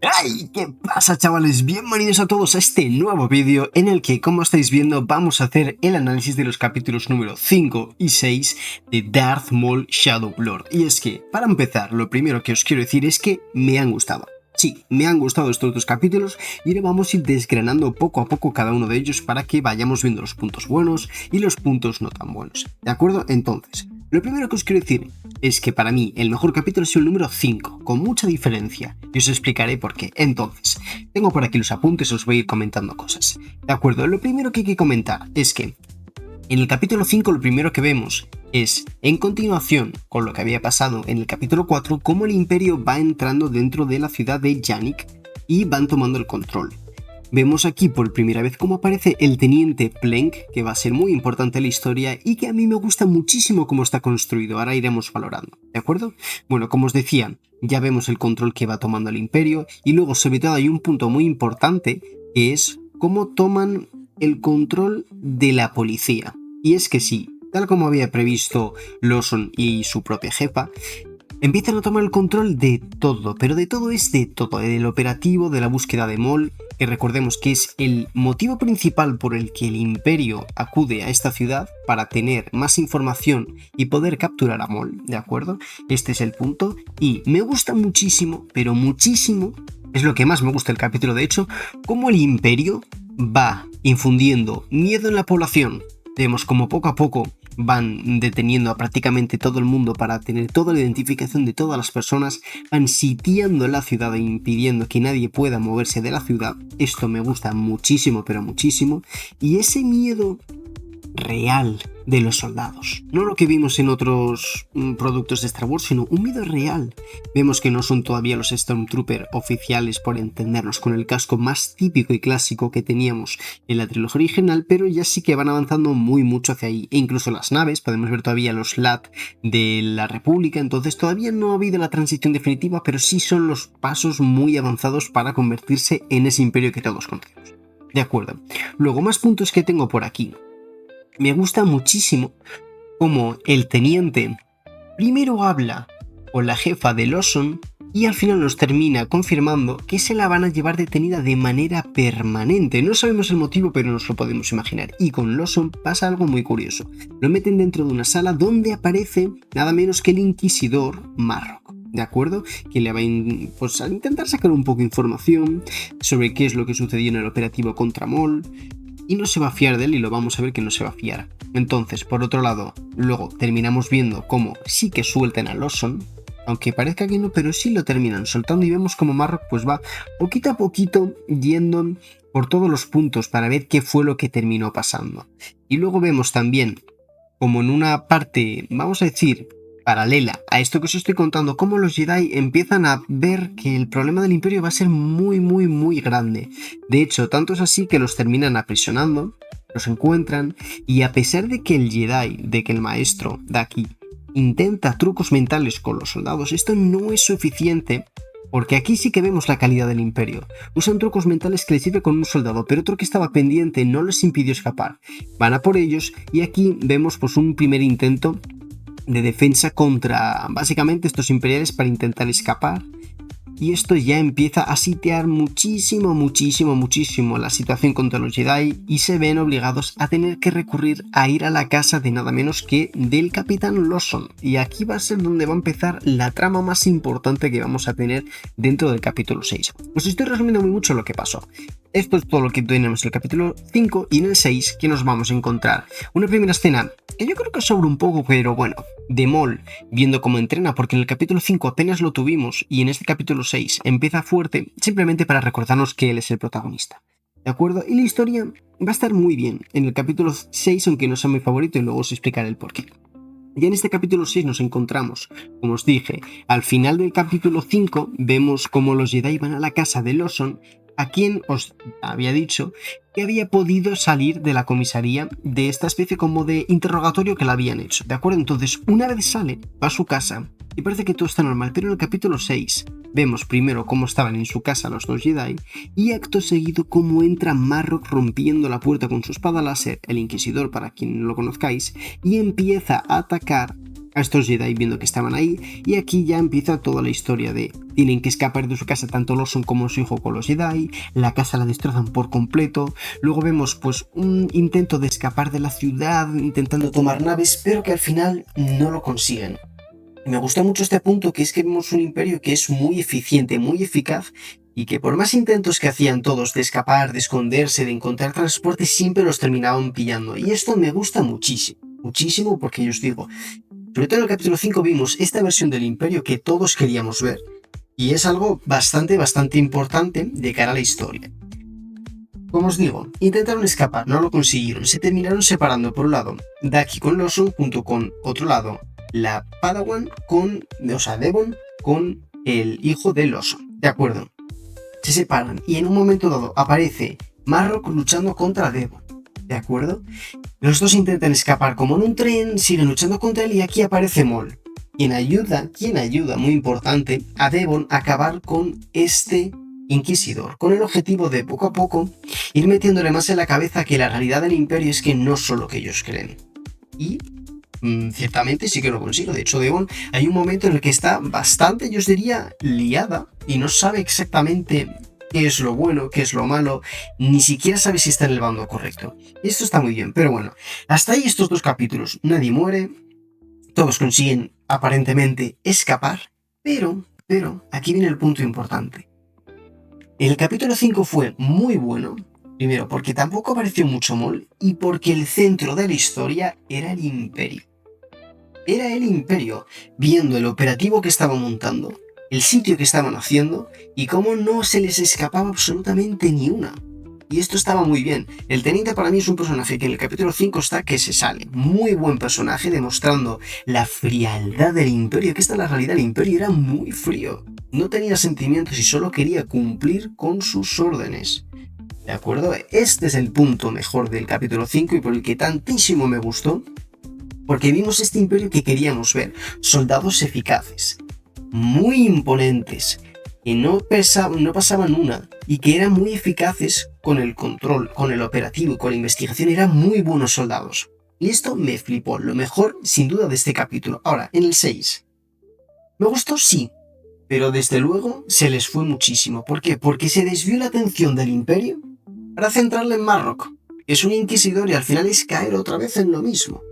¡Hey! ¿Qué pasa, chavales? Bienvenidos a todos a este nuevo vídeo en el que, como estáis viendo, vamos a hacer el análisis de los capítulos número 5 y 6 de Darth Maul Shadow Lord. Y es que, para empezar, lo primero que os quiero decir es que me han gustado. Sí, me han gustado estos dos capítulos y ahora vamos a ir desgranando poco a poco cada uno de ellos para que vayamos viendo los puntos buenos y los puntos no tan buenos. ¿De acuerdo? Entonces, lo primero que os quiero decir es que para mí el mejor capítulo es el número 5, con mucha diferencia, y os explicaré por qué. Entonces, tengo por aquí los apuntes, os voy a ir comentando cosas. ¿De acuerdo? Lo primero que hay que comentar es que en el capítulo 5 lo primero que vemos es, en continuación con lo que había pasado en el capítulo 4, cómo el Imperio va entrando dentro de la ciudad de Yannick y van tomando el control. Vemos aquí por primera vez cómo aparece el teniente Plenk, que va a ser muy importante en la historia y que a mí me gusta muchísimo cómo está construido, ahora iremos valorando, ¿de acuerdo? Bueno, como os decía, ya vemos el control que va tomando el Imperio y luego sobre todo hay un punto muy importante que es cómo toman el control de la policía. Y es que sí, tal como había previsto Lawson y su propia jefa, empiezan a tomar el control de todo, pero de todo es de todo, del operativo, de la búsqueda de Maul, que recordemos que es el motivo principal por el que el Imperio acude a esta ciudad para tener más información y poder capturar a Maul, ¿de acuerdo? Este es el punto y me gusta muchísimo, pero muchísimo, es lo que más me gusta del capítulo de hecho, cómo el Imperio va infundiendo miedo en la población. Vemos como poco a poco van deteniendo a prácticamente todo el mundo para tener toda la identificación de todas las personas, van sitiando la ciudad e impidiendo que nadie pueda moverse de la ciudad. Esto me gusta muchísimo, pero muchísimo. Y ese miedo real de los soldados, no lo que vimos en otros productos de Star Wars, sino un miedo real. Vemos que no son todavía los Stormtrooper oficiales, por entendernos, con el casco más típico y clásico que teníamos en la trilogía original, pero ya sí que van avanzando muy mucho hacia ahí, e incluso las naves, podemos ver todavía los LAT de la República, entonces todavía no ha habido la transición definitiva, pero sí son los pasos muy avanzados para convertirse en ese imperio que todos conocemos. De acuerdo. Luego, más puntos que tengo por aquí. Me gusta muchísimo cómo el teniente primero habla con la jefa de Lawson y al final nos termina confirmando que se la van a llevar detenida de manera permanente. No sabemos el motivo, pero nos lo podemos imaginar. Y con Lawson pasa algo muy curioso. Lo meten dentro de una sala donde aparece nada menos que el inquisidor Marrok. ¿De acuerdo? Que le va a intentar sacar un poco de información sobre qué es lo que sucedió en el operativo contra Maul. Y no se va a fiar de él y lo vamos a ver que no se va a fiar. Entonces, por otro lado, luego terminamos viendo cómo sí que sueltan a Lawson, aunque parezca que no, pero sí lo terminan soltando y vemos como Marrok pues va poquito a poquito yendo por todos los puntos para ver qué fue lo que terminó pasando. Y luego vemos también como en una parte, vamos a decir, paralela a esto que os estoy contando, cómo los Jedi empiezan a ver que el problema del Imperio va a ser muy grande. De hecho, tanto es así que los terminan aprisionando, los encuentran, y a pesar de que el Jedi, de que el maestro de aquí intenta trucos mentales con los soldados, esto no es suficiente, porque aquí sí que vemos la calidad del Imperio. Usan trucos mentales que les sirve con un soldado, pero otro que estaba pendiente no les impidió escapar. Van a por ellos y aquí vemos pues un primer intento de defensa contra básicamente estos imperiales para intentar escapar, y esto ya empieza a sitiar muchísimo la situación contra los Jedi y se ven obligados a tener que recurrir a ir a la casa de nada menos que del Capitán Lawson, y aquí va a ser donde va a empezar la trama más importante que vamos a tener dentro del capítulo 6. Os estoy resumiendo muy mucho lo que pasó. Esto es todo lo que tenemos en el capítulo 5 y en el 6 que nos vamos a encontrar una primera escena que yo creo que sobra un poco, pero bueno, de Maul viendo cómo entrena, porque en el capítulo 5 apenas lo tuvimos y en este capítulo 6 empieza fuerte simplemente para recordarnos que él es el protagonista. ¿De acuerdo? Y la historia va a estar muy bien en el capítulo 6, aunque no sea mi favorito, y luego os explicaré el porqué. Ya en este capítulo 6 nos encontramos, como os dije, al final del capítulo 5 vemos cómo los Jedi van a la casa de Lawson, a quien os había dicho que había podido salir de la comisaría de esta especie como de interrogatorio que le habían hecho, ¿de acuerdo? Entonces, una vez sale, va a su casa y parece que todo está normal, pero en el capítulo 6 vemos primero cómo estaban en su casa los dos Jedi y acto seguido cómo entra Marrok rompiendo la puerta con su espada láser, el Inquisidor para quien no lo conozcáis, y empieza a atacar a estos Jedi viendo que estaban ahí, y aquí ya empieza toda la historia de tienen que escapar de su casa tanto Lawson como su hijo con los Jedi, la casa la destrozan por completo, luego vemos pues un intento de escapar de la ciudad intentando tomar naves, pero que al final no lo consiguen. Me gusta mucho este punto, que es que vemos un imperio que es muy eficiente, muy eficaz, y que por más intentos que hacían todos de escapar, de esconderse, de encontrar transporte, siempre los terminaban pillando. Y esto me gusta muchísimo, porque yo os digo, sobre todo en el capítulo 5 vimos esta versión del imperio que todos queríamos ver. Y es algo bastante importante de cara a la historia. Como os digo, intentaron escapar, no lo consiguieron, se terminaron separando por un lado Daki con Lawson, junto con otro lado la Padawan Devon con el hijo de Lawson, ¿de acuerdo? Se separan y en un momento dado aparece Marrok luchando contra Devon, ¿de acuerdo? Los dos intentan escapar como en un tren, siguen luchando contra él y aquí aparece Maul, quien ayuda, muy importante, a Devon a acabar con este Inquisidor, con el objetivo de poco a poco ir metiéndole más en la cabeza que la realidad del imperio es que no son lo que ellos creen. Y ciertamente sí que lo consigo. De hecho, Devon hay un momento en el que está bastante, yo os diría, liada y no sabe exactamente qué es lo bueno, qué es lo malo, ni siquiera sabe si está en el bando correcto. Y esto está muy bien, pero bueno, hasta ahí estos dos capítulos. Nadie muere, todos consiguen aparentemente escapar, pero aquí viene el punto importante. El capítulo 5 fue muy bueno, primero porque tampoco apareció mucho Maul y porque el centro de la historia era el imperio. Era el imperio, viendo el operativo que estaban montando, el sitio que estaban haciendo y cómo no se les escapaba absolutamente ni una. Y esto estaba muy bien. El teniente para mí es un personaje que en el capítulo 5 está que se sale. Muy buen personaje, demostrando la frialdad del imperio, que esta en la realidad el imperio era muy frío. No tenía sentimientos y solo quería cumplir con sus órdenes. ¿De acuerdo? Este es el punto mejor del capítulo 5 y por el que tantísimo me gustó. Porque vimos este imperio que queríamos ver. Soldados eficaces, muy imponentes, que no pasaban una y que eran muy eficaces con el control, con el operativo y con la investigación. Eran muy buenos soldados. Y esto me flipó, lo mejor sin duda de este capítulo. Ahora, en el 6. ¿Me gustó? Sí. Pero desde luego se les fue muchísimo. ¿Por qué? Porque se desvió la atención del imperio para centrarla en Marrok. Es un inquisidor y al final es caer otra vez en lo mismo.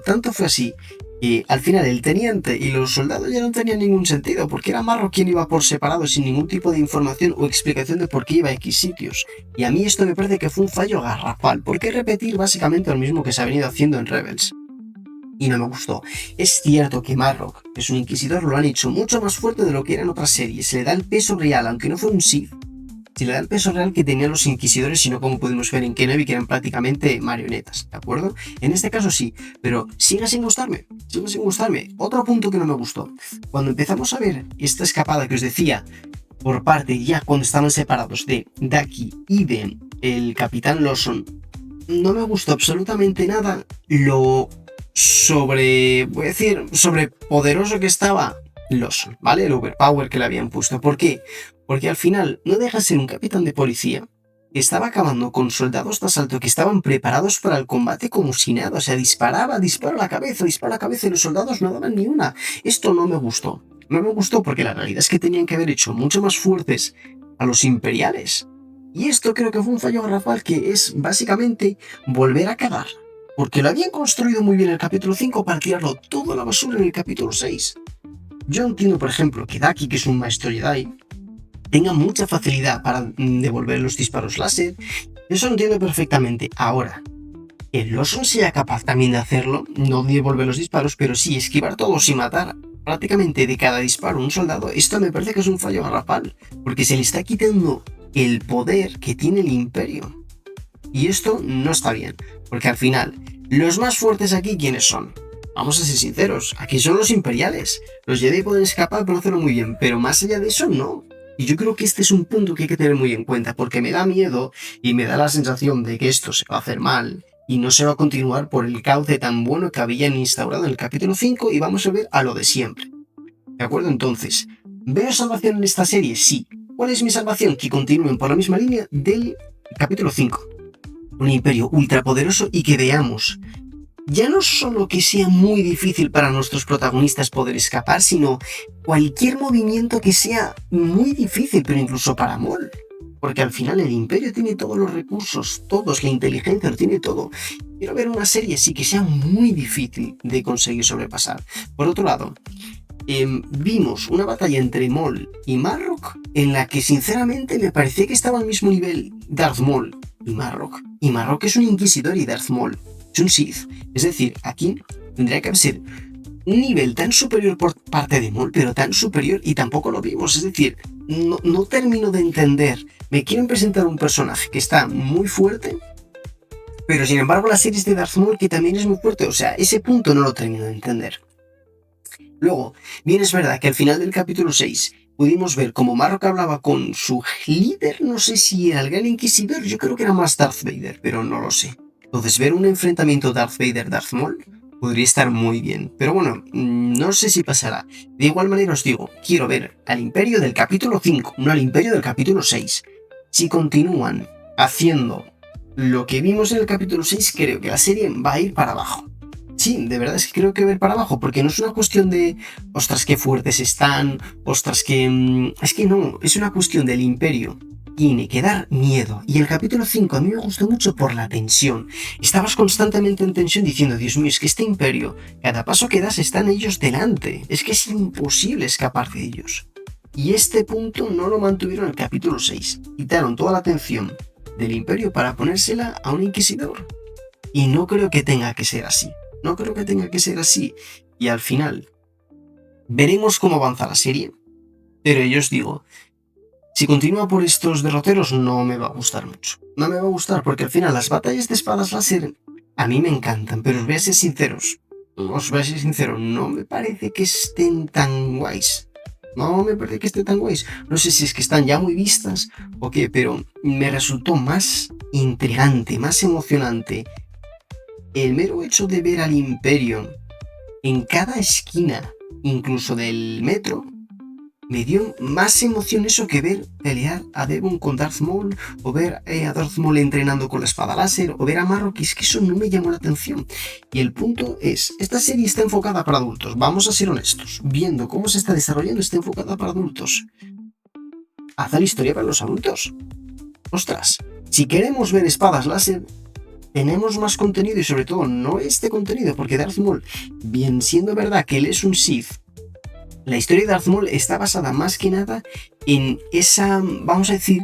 Tanto fue así que al final el teniente y los soldados ya no tenían ningún sentido, porque era Marrok quien iba por separado sin ningún tipo de información o explicación de por qué iba a X sitios. Y a mí esto me parece que fue un fallo garrafal, porque repetir básicamente lo mismo que se ha venido haciendo en Rebels. Y no me gustó. Es cierto que Marrok, que es un inquisidor, lo han hecho mucho más fuerte de lo que era en otras series. Se le da el peso real, aunque no fue un Sith. Se le da el peso real que tenían los inquisidores, sino como pudimos ver en Kenobi, que eran prácticamente marionetas, ¿de acuerdo? En este caso sí, pero sigue sin gustarme. Otro punto que no me gustó. Cuando empezamos a ver esta escapada que os decía, por parte ya cuando estaban separados de Daki y de el Capitán Lawson, no me gustó absolutamente nada lo sobrepoderoso que estaba Lawson, ¿vale? El overpower que le habían puesto. ¿Por qué? Porque al final no deja de ser un capitán de policía que estaba acabando con soldados de asalto que estaban preparados para el combate como si nada. O sea, dispara a la cabeza y los soldados no daban ni una. Esto no me gustó. No me gustó porque la realidad es que tenían que haber hecho mucho más fuertes a los imperiales. Y esto creo que fue un fallo garrafal que es básicamente volver a cagar. Porque lo habían construido muy bien en el capítulo 5 para tirarlo todo a la basura en el capítulo 6. Yo entiendo, por ejemplo, que Daki, que es un maestro Jedi, tenga mucha facilidad para devolver los disparos láser. Eso lo entiendo perfectamente. Ahora, que Lawson sea capaz también de hacerlo, no devolver los disparos, pero sí esquivar todos y matar prácticamente de cada disparo un soldado, esto me parece que es un fallo garrafal, porque se le está quitando el poder que tiene el imperio. Y esto no está bien, porque al final, los más fuertes aquí, ¿quiénes son? Vamos a ser sinceros, aquí son los imperiales. Los Jedi pueden escapar pero hacerlo muy bien, pero más allá de eso, no. Y yo creo que este es un punto que hay que tener muy en cuenta, porque me da miedo y me da la sensación de que esto se va a hacer mal y no se va a continuar por el cauce tan bueno que habían instaurado en el capítulo 5 y vamos a ver a lo de siempre. ¿De acuerdo? Entonces, ¿veo salvación en esta serie? Sí. ¿Cuál es mi salvación? Que continúen por la misma línea del capítulo 5. Un imperio ultrapoderoso y que veamos ya no solo que sea muy difícil para nuestros protagonistas poder escapar, sino cualquier movimiento que sea muy difícil, pero incluso para Maul. Porque al final el Imperio tiene todos los recursos, todos, la inteligencia lo tiene todo. Quiero ver una serie así que sea muy difícil de conseguir sobrepasar. Por otro lado, vimos una batalla entre Maul y Marrok en la que sinceramente me parecía que estaba al mismo nivel Darth Maul y Marrok. Y Marrok es un inquisidor y Darth Maul es un Sith. Es decir, aquí tendría que ser un nivel tan superior por parte de Maul, pero tan superior y tampoco lo vimos. Es decir, no termino de entender. Me quieren presentar un personaje que está muy fuerte, pero sin embargo la serie es de Darth Maul que también es muy fuerte. O sea, ese punto no lo termino de entender. Luego, bien es verdad que al final del capítulo 6 pudimos ver cómo Marrok hablaba con su líder, no sé si era el Gran Inquisidor, yo creo que era más Darth Vader, pero no lo sé. Entonces ver un enfrentamiento Darth Vader-Darth Maul podría estar muy bien, pero bueno, no sé si pasará. De igual manera os digo, quiero ver al Imperio del capítulo 5, no al Imperio del capítulo 6. Si continúan haciendo lo que vimos en el capítulo 6, creo que la serie va a ir para abajo. Sí, de verdad es que creo que va a ir para abajo, porque no es una cuestión de, ostras, qué fuertes están, ostras, que... Es que no, es una cuestión del Imperio. Tiene que dar miedo. Y el capítulo 5 a mí me gustó mucho por la tensión. Estabas constantemente en tensión diciendo, Dios mío, es que este Imperio, cada paso que das están ellos delante. Es que es imposible escapar de ellos. Y este punto no lo mantuvieron en el capítulo 6. Quitaron toda la atención del Imperio para ponérsela a un Inquisidor. Y no creo que tenga que ser así. No creo que tenga que ser así. Y al final, veremos cómo avanza la serie. Pero yo os digo, si continúa por estos derroteros no me va a gustar mucho. No me va a gustar porque al final las batallas de espadas láser a mí me encantan. Pero os voy a ser sinceros. No me parece que estén tan guays. No me parece que estén tan guays. No sé si es que están ya muy vistas o qué, pero me resultó más intrigante, más emocionante el mero hecho de ver al Imperio en cada esquina, incluso del metro, me dio más emoción eso que ver pelear a Devon con Darth Maul, o ver a Darth Maul entrenando con la espada láser, o ver a Marrok, es que eso no me llamó la atención. Y el punto es, esta serie está enfocada para adultos, vamos a ser honestos, viendo cómo se está desarrollando, está enfocada para adultos. Haz la historia para los adultos. Ostras, si queremos ver espadas láser, tenemos más contenido y sobre todo no este contenido, porque Darth Maul, bien siendo verdad que él es un Sith, la historia de Darth Maul está basada más que nada en esa, vamos a decir,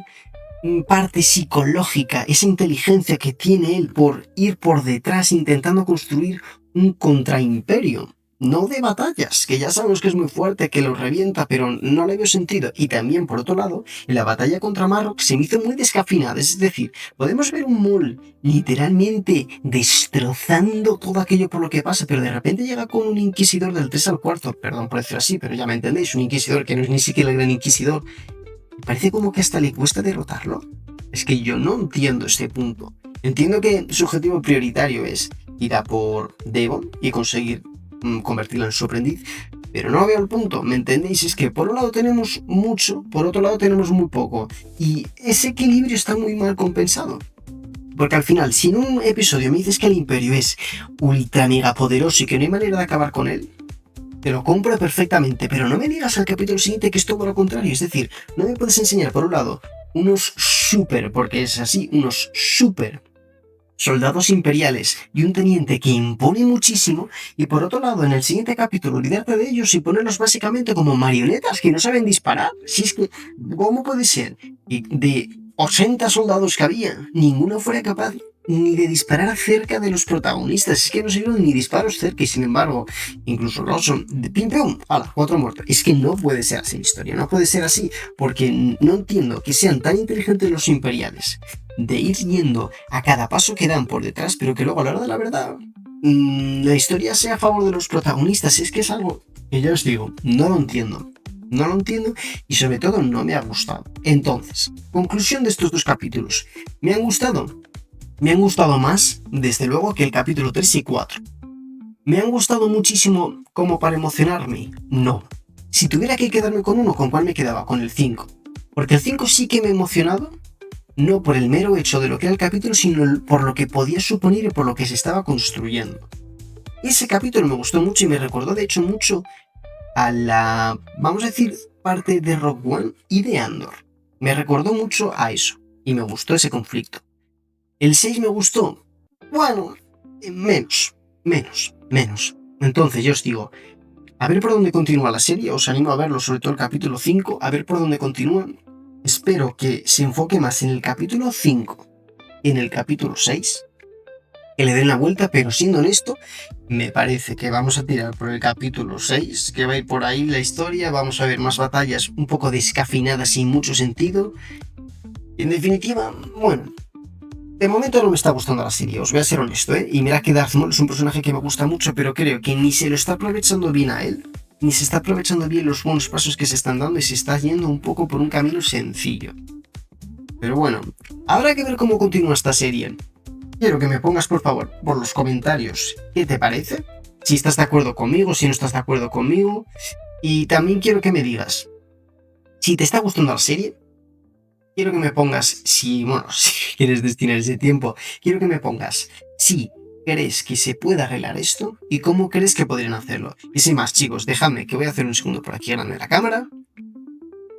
parte psicológica, esa inteligencia que tiene él por ir por detrás intentando construir un contraimperio. No de batallas, que ya sabemos que es muy fuerte, que lo revienta, pero no le veo sentido. Y también, por otro lado, en la batalla contra Marrok se me hizo muy descafeinada. Es decir, podemos ver un Maul literalmente destrozando todo aquello por lo que pasa, pero de repente llega con un inquisidor del 3 al 4, perdón por decirlo así, pero ya me entendéis, un inquisidor que no es ni siquiera el gran inquisidor. Parece como que hasta le cuesta derrotarlo. Es que yo no entiendo este punto. Entiendo que su objetivo prioritario es ir a por Devon y conseguir convertirlo en su aprendiz, pero no veo el punto, ¿me entendéis? Es que por un lado tenemos mucho, por otro lado tenemos muy poco, y ese equilibrio está muy mal compensado. Porque al final, si en un episodio me dices que el Imperio es ultra mega poderoso y que no hay manera de acabar con él, te lo compro perfectamente, pero no me digas al capítulo siguiente que es todo lo contrario. Es decir, no me puedes enseñar, por un lado, unos super, porque es así, unos super soldados imperiales y un teniente que impone muchísimo, y por otro lado, en el siguiente capítulo, olvidarte de ellos y ponerlos básicamente como marionetas que no saben disparar. Si es que, ¿cómo puede ser? Y de 80 soldados que había, ninguno fuera capaz ni de disparar cerca de los protagonistas. Es que no sirven ni disparos cerca, y sin embargo, incluso Lawson, de pim pum, ¡hala! Otro muerto. Es que no puede ser así la historia, no puede ser así, porque no entiendo que sean tan inteligentes los imperiales de ir yendo a cada paso que dan por detrás, pero que luego a la hora de la verdad la historia sea a favor de los protagonistas. Es que es algo que ya os digo, no lo entiendo. No lo entiendo y sobre todo no me ha gustado. Entonces, conclusión de estos dos capítulos. ¿Me han gustado? Me han gustado más, desde luego, que el capítulo 3 y 4. ¿Me han gustado muchísimo como para emocionarme? No. Si tuviera que quedarme con uno, ¿con cuál me quedaba? Con el 5. Porque el 5 sí que me ha emocionado, no por el mero hecho de lo que era el capítulo, sino por lo que podía suponer y por lo que se estaba construyendo. Ese capítulo me gustó mucho y me recordó de hecho mucho a la, vamos a decir, parte de Rogue One y de Andor. Me recordó mucho a eso y me gustó ese conflicto. ¿El 6 me gustó? Bueno, menos. Entonces yo os digo, a ver por dónde continúa la serie, os animo a verlo, sobre todo el capítulo 5, a ver por dónde continúa. Espero que se enfoque más en el capítulo 5 y en el capítulo 6, que le den la vuelta, pero siendo honesto, me parece que vamos a tirar por el capítulo 6, que va a ir por ahí la historia, vamos a ver más batallas un poco descafeinadas sin mucho sentido. Y en definitiva, bueno, de momento no me está gustando la serie, os voy a ser honesto, ¿eh? Y mira que Darth Maul es un personaje que me gusta mucho, pero creo que ni se lo está aprovechando bien a él, ni se está aprovechando bien los buenos pasos que se están dando y se está yendo un poco por un camino sencillo. Pero bueno, habrá que ver cómo continúa esta serie. Quiero que me pongas por favor por los comentarios qué te parece, si estás de acuerdo conmigo, si no estás de acuerdo conmigo, y también quiero que me digas si te está gustando la serie. Quiero que me pongas, si quieres destinar ese tiempo, quiero que me pongas si crees que se puede arreglar esto y cómo crees que podrían hacerlo. Y sin más, chicos, dejadme que voy a hacer un segundo por aquí grande la cámara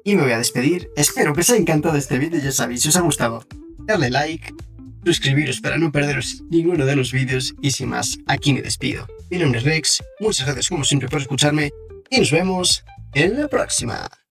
y me voy a despedir. Espero que os haya encantado este vídeo, ya sabéis, si os ha gustado, darle like, suscribiros para no perderos ninguno de los vídeos y sin más, aquí me despido. Mi nombre es Rex, muchas gracias como siempre por escucharme y nos vemos en la próxima.